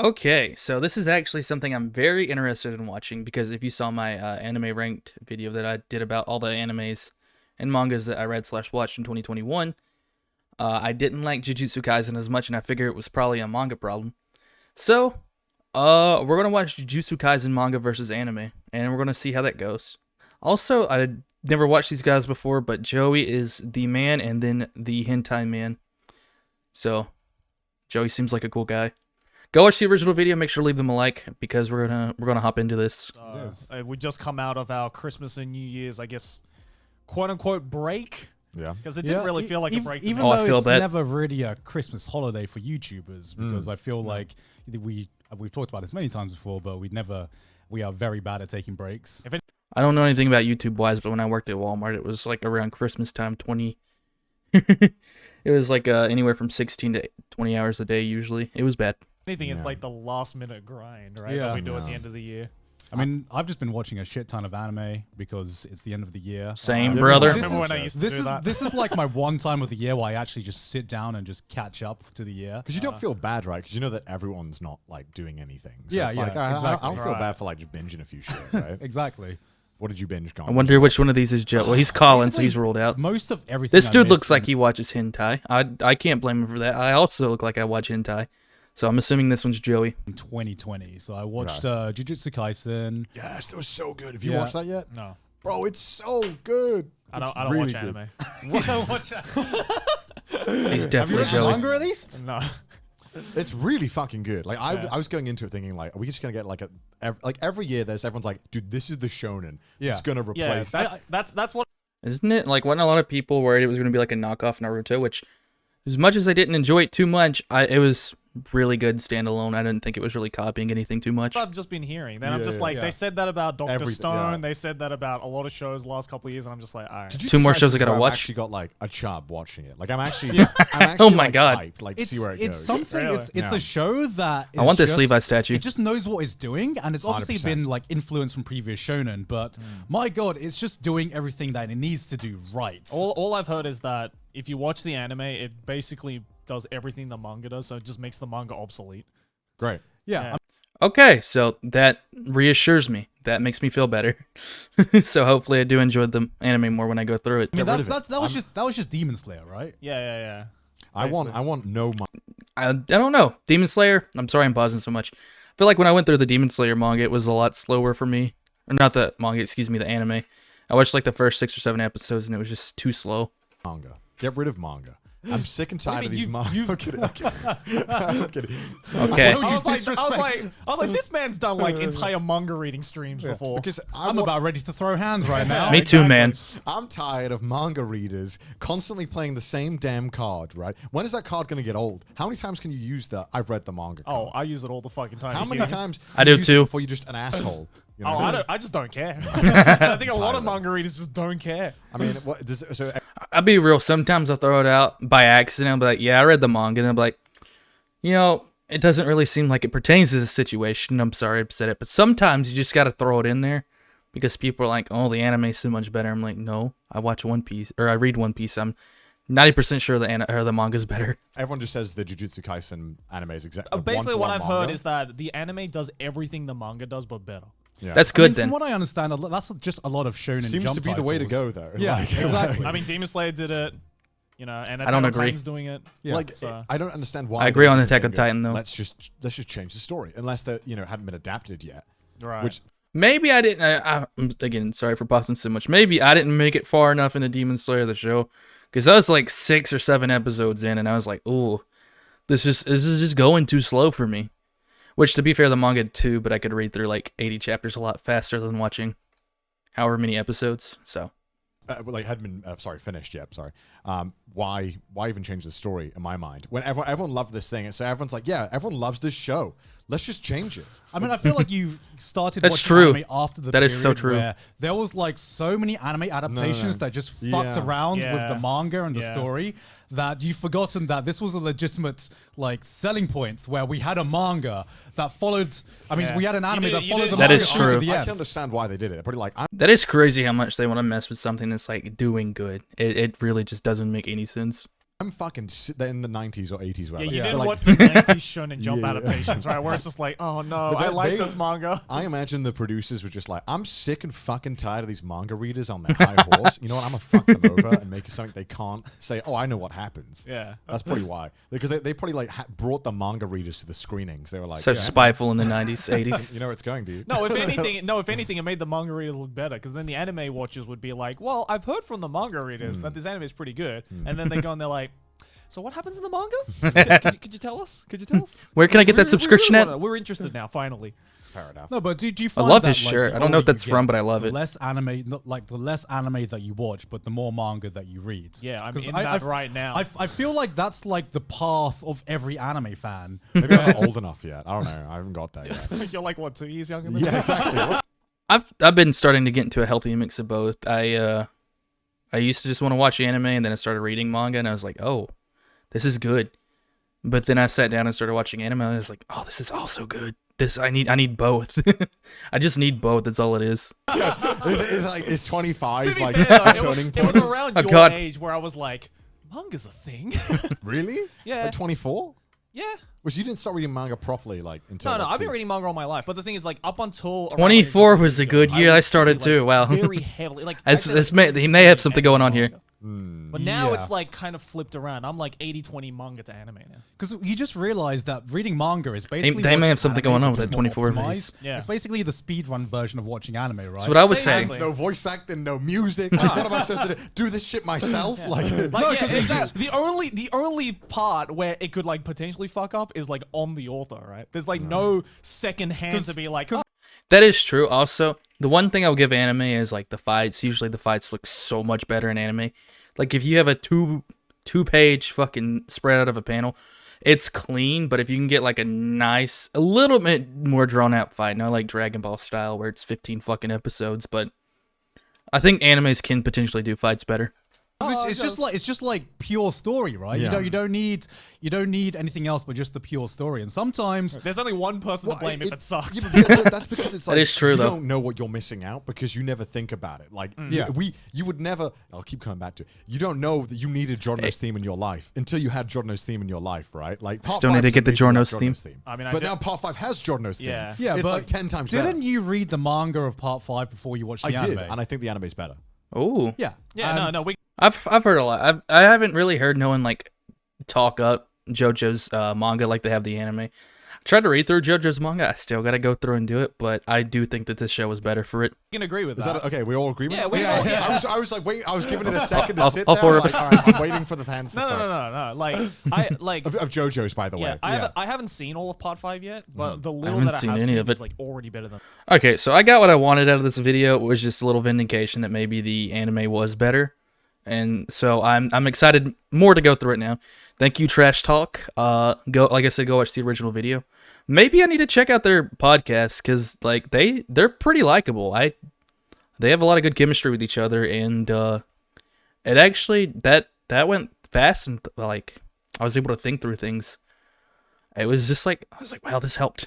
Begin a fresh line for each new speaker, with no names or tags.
Okay, so this is actually something I'm very interested in watching because if you saw my anime ranked video that I did about all the animes and mangas that I read / watched in 2021, I didn't like Jujutsu Kaisen as much, and I figure it was probably a manga problem. So, we're gonna watch Jujutsu Kaisen manga versus anime, and we're gonna see how that goes. Also, I never watched these guys before, but Joey is the man, and then the hentai man. So, Joey seems like a cool guy. Go watch the original video. Make sure to leave them a like because we're gonna hop into this.
We just come out of our Christmas and New Year's, I guess, quote unquote break.
Yeah,
because it didn't really feel like a break to me.
Even though it's never really a Christmas holiday for YouTubers, because I feel like we've talked about this many times before, but we are very bad at taking breaks.
I don't know anything about YouTube wise, but when I worked at Walmart, it was like around Christmas time, 20. It was like anywhere from 16 to 20 hours a day usually. It was bad.
Anything is like the last minute grind, right? That we do at the end of the year.
I mean, I've just been watching a shit ton of anime because it's the end of the year.
Same, brother.
I remember when I used to do that.
This is like my one time of the year where I actually just sit down and just catch up to the year.
Because you don't feel bad, right? Because you know that everyone's not like doing anything. So
Yeah,
it's
yeah,
like,
exactly.
I don't feel bad for like just binging a few shit, right?
Exactly.
What did you binge, Colin?
I wonder which one of these is Joe. Well, he's Colin, so he's ruled out.
Most of everything.
This dude looks like he watches hentai. I can't blame him for that. I also look like I watch hentai. So I'm assuming this one's Joey.
In 2020. So I watched Jujutsu Kaisen.
Yes, that was so good. Have you watched that yet?
No.
Bro, it's so good.
I don't
really
watch
good.
anime. I don't watch anime.
He's
Have
definitely
you read
Joey.
manga at least?
No.
It's really fucking good. Like I was going into it thinking like, are we just gonna get like every year everyone's like, dude, this is the shonen.
Yeah.
It's gonna replace.
Yeah, that's what.
Isn't it? Like, wasn't a lot of people worried it was going to be like a knockoff Naruto, which, as much as I didn't enjoy it too much, it was really good standalone. I didn't think it was really copying anything too much.
I've just been hearing. Then I'm just like, they said that about Dr. Stone. They said that about a lot of shows the last couple of years, and I'm just like, all right.
Two more shows I gotta watch.
I've actually got like a chub watching it. Like I'm actually, I'm actually
Oh my
like,
God.
hyped, like see where it goes.
It's something.
Really?
It's a show that
I want this
just,
Levi statue.
It just knows what it's doing, and it's obviously
100%.
been like influenced from previous shonen. But my God, it's just doing everything that it needs to do right.
All I've heard is that if you watch the anime, it basically does everything the manga does, so it just makes the manga obsolete.
Great.
Yeah.
Okay, so that reassures me. That makes me feel better. So hopefully I do enjoy the anime more when I go through it.
I mean,
Get rid of
that was just Demon Slayer, right?
Yeah.
I want no.
I don't know. Demon Slayer, I'm sorry I'm pausing so much. I feel like when I went through the Demon Slayer manga, it was a lot slower for me. Or not the manga, excuse me, the anime. I watched like the first 6 or 7 episodes and it was just too slow.
Manga. Get rid of manga. I'm sick and tired of these manga. I'm kidding. I'm kidding.
Okay.
I was like, this man's done like entire manga reading streams before.
Because
I'm about ready to throw hands right now.
Me too, man.
I'm tired of manga readers constantly playing the same damn card, right? When is that card going to get old? How many times can you use the I've read the manga card?
Oh, I use it all the fucking time.
How many times
I
do you
do
use
too.
it before you're just an asshole? You know?
Oh, I just don't care. I think a lot of
Tired of
manga readers just don't care.
I mean, what does so
I'll be real. Sometimes I'll throw it out by accident. I'll be like, yeah, I read the manga. And I'll be like, it doesn't really seem like it pertains to this situation. I'm sorry I said it. But sometimes you just got to throw it in there because people are like, oh, the anime's so much better. I'm like, no, I watch One Piece or I read One Piece. I'm 90% sure the manga's better.
everyone just says the Jujutsu Kaisen anime is exactly
Basically, what I've heard is that the anime does everything the manga does, but better.
yeah.
That's
I
good
mean,
then.
From what I understand, that's just a lot of shonen
seems
jump
to be the way to
titles.
go, though.
Yeah,
Like,
exactly.
I mean, Demon Slayer did it, and
I don't agree.
Titan's doing it.
Yeah.
Like,
so-
I don't understand why.
I agree on
they
Attack
didn't
on
go,
Titan, though.
Let's just change the story, unless that hadn't been adapted yet.
Right.
Which
Maybe I didn't. I'm again sorry for pausing so much. Maybe I didn't make it far enough in the Demon Slayer the show because I was like 6 or 7 episodes in, and I was like, "Ooh, this is just going too slow for me." Which, to be fair, the manga too, but I could read through like 80 chapters a lot faster than watching however many episodes. So,
hadn't been finished yet. Sorry. Why even change the story in my mind when everyone loved this thing, and so everyone's like, yeah, everyone loves this show. Let's just change it.
I mean, I feel like you started
That's
watching
true.
anime after the
That
period
is so true.
where there was like so many anime adaptations that just fucked around with the manga and the story that you've forgotten that this was a legitimate like selling point where we had a manga that followed. I mean, we had an anime that followed the
That
manga
is
through
true.
to the
I
end.
can understand why they did it. They're probably like,
that is crazy how much they want to mess with something that's like doing good. It really just doesn't make any sense.
I'm fucking they're in the 90s or 80s.
Yeah,
Whatever.
you
They're
didn't
like-
watch the 90s Shonen Jump
Yeah.
adaptations, right? Where it's just like, oh no,
But
I like
they-
this manga.
I imagine the producers were just like, I'm sick and fucking tired of these manga readers on their high horse. You know what? I'm gonna fuck them over and make it something they can't say. Oh, I know what happens.
Yeah.
That's probably why. Because they probably like brought the manga readers to the screenings. They were like,
So
yeah,
spiteful in the 90s, 80s.
you know where it's going, dude.
No, if anything, it made the manga readers look better because then the anime watchers would be like, well, I've heard from the manga readers that this anime is pretty good, and then they go and they're like, so what happens in the manga? Could you tell us? Could you tell us?
Where can I get that subscription at?
We're interested now, finally.
Fair enough.
No, but do you find
love
that,
his
like,
shirt.
the
I don't know
older
what that's
you
from,
get,
but I love
the
it.
Less anime, not like the less anime that you watch, but the more manga that you read.
Yeah, I'm
'Cause
in that right now.
I feel like that's like the path of every anime fan.
Maybe I'm not old enough yet. I don't know. I haven't got that yet.
You're like, what, 2 years younger than me?
Yeah, exactly.
I've been starting to get into a healthy mix of both. I used to just want to watch anime, and then I started reading manga, and I was like, oh, this is good. But then I sat down and started watching anime, and I was like, oh, this is also good. I need both. I just need both. That's all it is.
It's 25
To be
like
fair, though,
a
it was
turning point.
around
Oh,
your
God.
age where I was like, manga's a thing.
Really?
Yeah.
Like 24?
Yeah.
Which you didn't start reading manga properly like until
No,
like,
I've been
two-
reading manga all my life. But the thing is, like, up until around
24
when
was a
Jujutsu
good
Kaisen,
year. I
was
started
really,
too. Wow.
Very heavily. Like,
They may have something going on here.
But now
Yeah.
it's like kind of flipped around. I'm like 80-20 manga to anime now.
Because you just realize that reading manga is basically
they may
watching
have something
anime,
going on
but
with
just
that
more
24
optimized.
movies.
Yeah.
It's basically the speedrun version of watching anime, right?
That's what I was saying.
Exactly.
No voice acting, no music. Like, what am I supposed to do this shit myself? Like,
Like, yeah, exactly. The only part where it could like potentially fuck up is like on the author, right? There's like no second hand to be like, oh,
That is true. Also, the one thing I'll give anime is like the fights. Usually the fights look so much better in anime. Like if you have a two-page fucking spread out of a panel, it's clean. But if you can get like a little bit more drawn out fight, not like Dragon Ball style where it's 15 fucking episodes, but I think animes can potentially do fights better.
It's just like pure story, right?
Yeah.
You don't need anything else but just the pure story. And sometimes
there's only one person to blame if it sucks.
Yeah, but that's because it's like
That is true,
you
though.
don't know what you're missing out because you never think about it. Like
Yeah.
you would never. I'll keep coming back to it. You don't know that you needed Giorno's theme in your life until you had Giorno's theme in your life, right? Like part
Still need
5
to
is
get the
amazing without
Giorno's theme.
I mean, I
but
did-
now part 5 has Giorno's theme.
Yeah.
yeah,
it's
but
like 10 times
didn't
better.
you read the manga of part 5 before you watched the
I did,
anime?
and I think the anime's better.
Oh,
yeah,
Yeah,
And
no, we
I've heard a lot. I haven't really heard no one like talk up JoJo's manga like they have the anime. I tried to read through JoJo's manga. I still got to go through and do it, but I do think that this show was better for it.
can agree with
Is
that.
that okay? We all agree with
Yeah,
that?
we all- yeah.
I was like, wait, I was giving it a second to
All-
sit
all
there.
four of
like,
us.
all right, I'm waiting for the fans.
No. Like I like.
Of JoJo's, by the
Yeah,
way.
I haven't seen all of part 5 yet, but the little
haven't
that I
seen
have
any
seen
of it.
is like already better than.
Okay, so I got what I wanted out of this video. It was just a little vindication that maybe the anime was better. And so I'm excited more to go through it now. Thank you, Trash Talk. Like I said, go watch the original video. Maybe I need to check out their podcast because like they're pretty likable. They have a lot of good chemistry with each other, and it actually that went fast, and like I was able to think through things. It was just like I was like, wow, this helped.